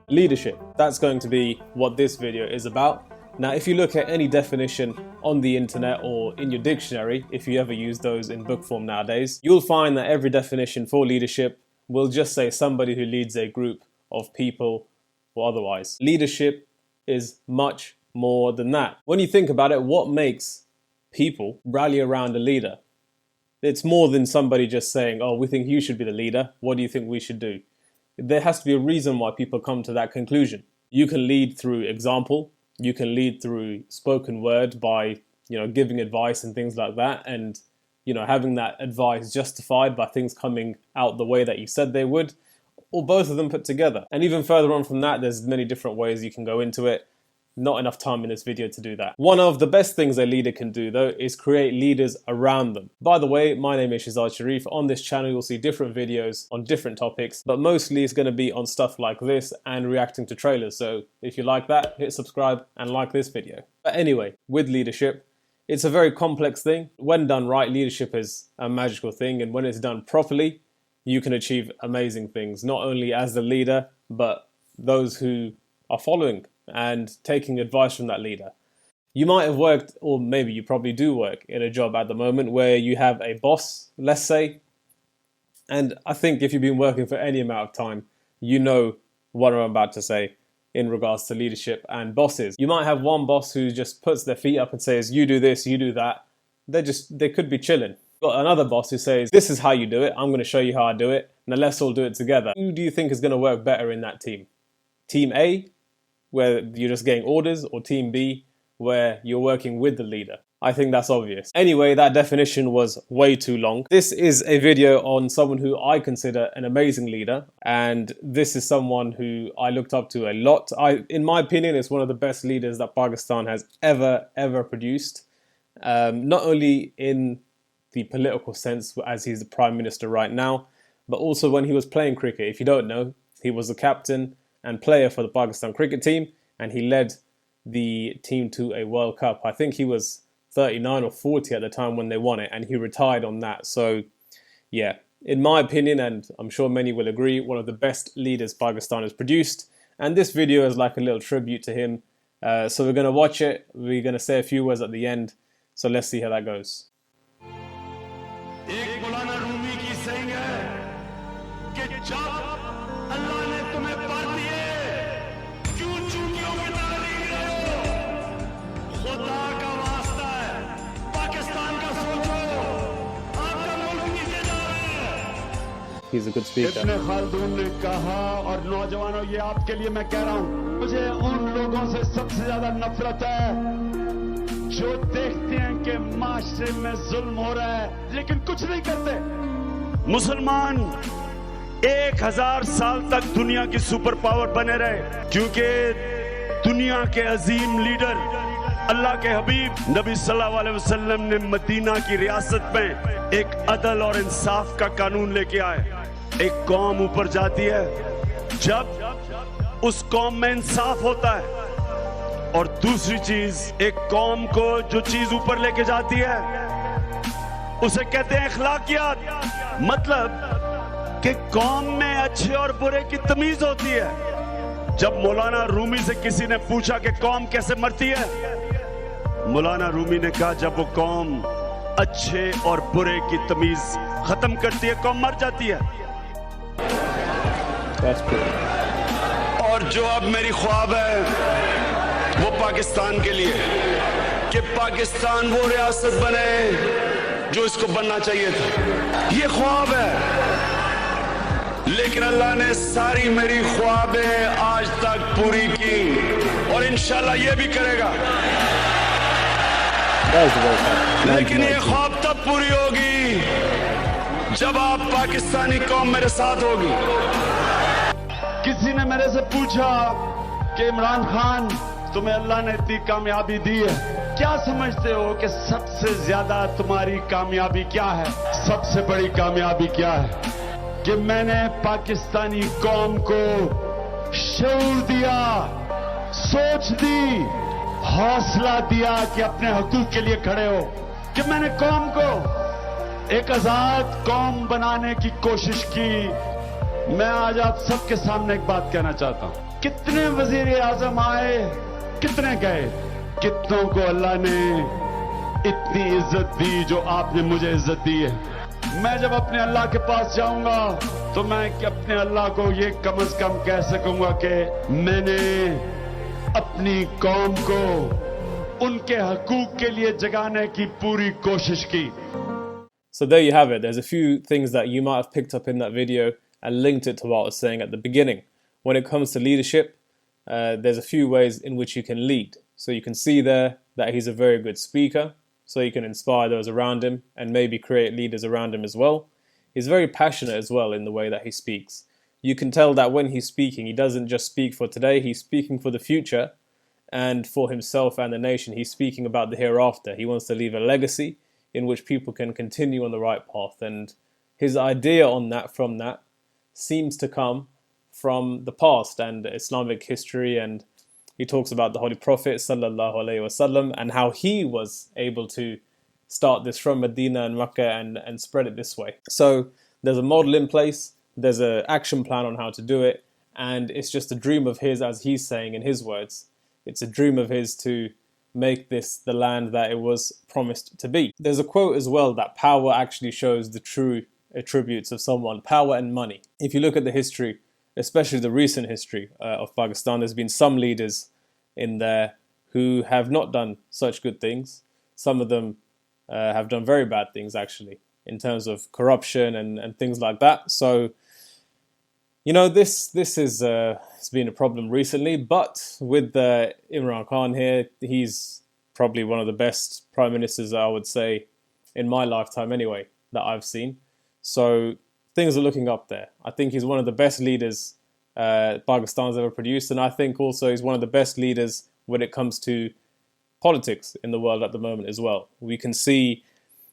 Leadership, that's going to be what this video is about. Now, if you look at any definition on the internet or in your dictionary, if you ever use those in book form nowadays, you'll find that every definition for leadership will just say somebody who leads a group of people or otherwise. Leadership is much more than that. When you think about it, what makes people rally around a leader? It's more than somebody just saying, oh, we think you should be the leader. What do you think we should do? There has to be a reason why people come to that conclusion. You can lead through example. You can lead through spoken word by, giving advice and things like that. And, having that advice justified by things coming out the way that you said they would, or both of them put together. And even further on from that, there's many different ways you can go into it. Not enough time in this video to do that. One of the best things a leader can do, though, is create leaders around them. By the way, my name is Shahzad Sharif. On this channel, you'll see different videos on different topics, but mostly it's going to be on stuff like this and reacting to trailers. So if you like that, hit subscribe and like this video. But anyway, with leadership, it's a very complex thing. When done right, leadership is a magical thing, and when it's done properly, you can achieve amazing things, not only as the leader, but those who are following and taking advice from that leader. You might have worked, or maybe you probably do work in a job at the moment where you have a boss, let's say. And I think if you've been working for any amount of time, you know what I'm about to say in regards to leadership and bosses. You might have one boss who just puts their feet up and says, you do this, you do that. They could be chilling. Got another boss who says, this is how you do it. I'm going to show you how I do it. Now let's all do it together. Who do you think is going to work better in that team? Team A, where you're just getting orders, or Team B, where you're working with the leader? I think that's obvious. Anyway, that definition was way too long. This is a video on someone who I consider an amazing leader, and this is someone who I looked up to a lot. In my opinion, it's one of the best leaders that Pakistan has ever produced. Not only in the political sense, as he's the Prime Minister right now, but also when he was playing cricket. If you don't know, he was the captain and player for the Pakistan cricket team, and he led the team to a World Cup. I think he was 39 or 40 at the time when they won it, and he retired on that. So yeah, in my opinion, and I'm sure many will agree, one of the best leaders Pakistan has produced, and this video is like a little tribute to him. So we're going to watch it. We're going to say a few words at the end, so let's see how that goes. He's a good speaker. इब्ने खालदून ने कहा, और नौजवानों ये आपके लिए मैं कह रहा हूं, मुझे उन लोगों से सबसे ज्यादा नफरत है जो देखते हैं कि माशरे में जुल्म हो रहा है लेकिन कुछ नहीं करते। मुसलमान 1000 साल तक दुनिया की सुपर पावर बने रहे क्योंकि दुनिया के अजीम लीडर अल्लाह के हबीब नबी सल्लल्लाहु अलैहि वसल्लम ने मदीना की रियासत में एक अदल और इंसाफ का कानून लेके आए। एक कौम ऊपर जाती है जब उस कौम में इंसाफ होता है, और दूसरी चीज, एक कौम को जो चीज ऊपर लेके जाती है उसे कहते हैं अखलाकियात। मतलब कि कौम में अच्छे और बुरे की तमीज होती है। जब मौलाना रूमी से किसी ने पूछा कि कौम कैसे मरती है, मौलाना रूमी ने कहा जब वो कौम अच्छे और बुरे की तमीज खत्म करती है, कौम मर जाती है। और जो अब मेरी ख्वाब है वो पाकिस्तान के लिए, कि पाकिस्तान वो रियासत बने जो इसको बनना चाहिए था। ये ख्वाब है, लेकिन अल्लाह ने सारी मेरी ख्वाबें आज तक पूरी की और इंशाल्लाह ये भी करेगा। लेकिन ये ख्वाब तब पूरी होगी जब आप पाकिस्तानी कौम मेरे साथ होगी। किसी ने मेरे से पूछा कि इमरान खान, तुम्हें अल्लाह ने इतनी कामयाबी दी है, क्या समझते हो कि सबसे ज्यादा तुम्हारी कामयाबी क्या है? सबसे बड़ी कामयाबी क्या है? कि मैंने पाकिस्तानी कौम को शऊर दिया, सोच दी, हौसला दिया कि अपने हकूक के लिए खड़े हो। कि मैंने कौम को एक आजाद कौम बनाने की कोशिश की। मैं आज आप सबके सामने एक बात कहना चाहता हूं, कितने वजीर आजम आए, कितने गए, कितनों को अल्लाह ने इतनी इज्जत दी जो आपने मुझे इज्जत दी है। मैं जब अपने अल्लाह के पास जाऊंगा तो मैं अपने अल्लाह को ये कम से कम कह सकूंगा कि मैंने अपनी कौम को उनके हकूक के लिए जगाने की पूरी कोशिश की। So there you have it. There's a few things that you might have picked up in that video and linked it to what I was saying at the beginning. When it comes to leadership, there's a few ways in which you can lead. So you can see there that he's a very good speaker, so you can inspire those around him and maybe create leaders around him as well. He's very passionate as well in the way that he speaks. You can tell that when he's speaking, he doesn't just speak for today, he's speaking for the future and for himself and the nation. He's speaking about the hereafter. He wants to leave a legacy in which people can continue on the right path. And his idea on that, from that, seems to come from the past and Islamic history, and he talks about the Holy Prophet sallallahu alaihi wasallam and how he was able to start this from Medina and Makkah and spread it this way. So there's a model in place, there's an action plan on how to do it, and it's just a dream of his, as he's saying in his words. It's a dream of his to make this the land that it was promised to be. There's a quote as well that power actually shows the true attributes of someone, power and money. If you look at the history, especially the recent history of Pakistan, there's been some leaders in there who have not done such good things. Some of them have done very bad things, actually, in terms of corruption and things like that. So, you know, this is it's been a problem recently, but with Imran Khan here, he's probably one of the best prime ministers, I would say, in my lifetime anyway, that I've seen. So things are looking up there. I think he's one of the best leaders Pakistan's ever produced, and I think also he's one of the best leaders when it comes to politics in the world at the moment as well. We can see,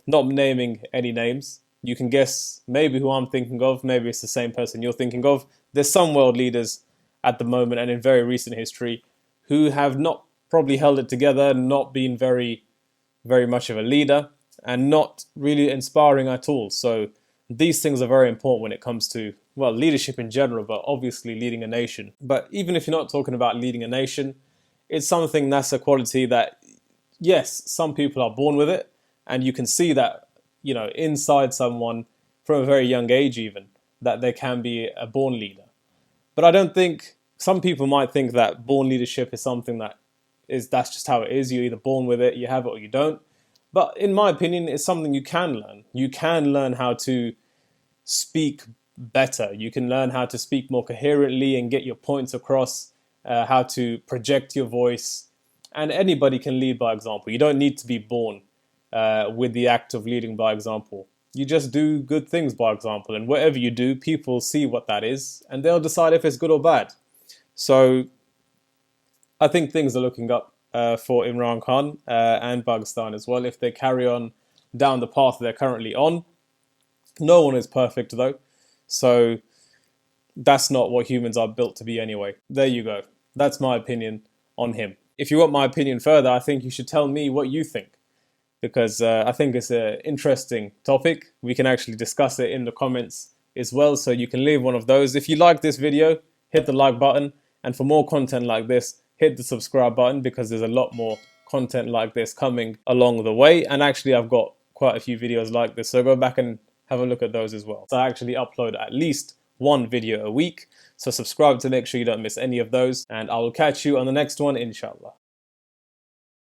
not naming any names, you can guess maybe who I'm thinking of, maybe it's the same person you're thinking of. There's some world leaders at the moment and in very recent history who have not probably held it together, not been very much of a leader, and not really inspiring at all. So these things are very important when it comes to, well, leadership in general, but obviously leading a nation. But even if you're not talking about leading a nation, it's something that's a quality that, yes, some people are born with it, and you can see that, you know, inside someone from a very young age even, that they can be a born leader. But I don't think, some people might think that born leadership is something that's just how it is. You're either born with it, you have it, or you don't. But in my opinion, it's something you can learn. You can learn how to speak better. You can learn how to speak more coherently and get your points across, how to project your voice. And anybody can lead by example. You don't need to be born with the act of leading by example. You just do good things by example. And whatever you do, people see what that is and they'll decide if it's good or bad. So I think things are looking up for Imran Khan and Pakistan as well if they carry on down the path they're currently on. No one is perfect though, so that's not what humans are built to be anyway. There you go. That's my opinion on him. If you want my opinion further, I think you should tell me what you think, because I think it's an interesting topic. We can actually discuss it in the comments as well, so you can leave one of those. If you like this video, hit the like button, and for more content like this, hit the subscribe button, because there's a lot more content like this coming along the way. And actually I've got quite a few videos like this, so go back and have a look at those as well. So I actually upload at least one video a week, so subscribe to make sure you don't miss any of those, and I will catch you on the next one, inshallah.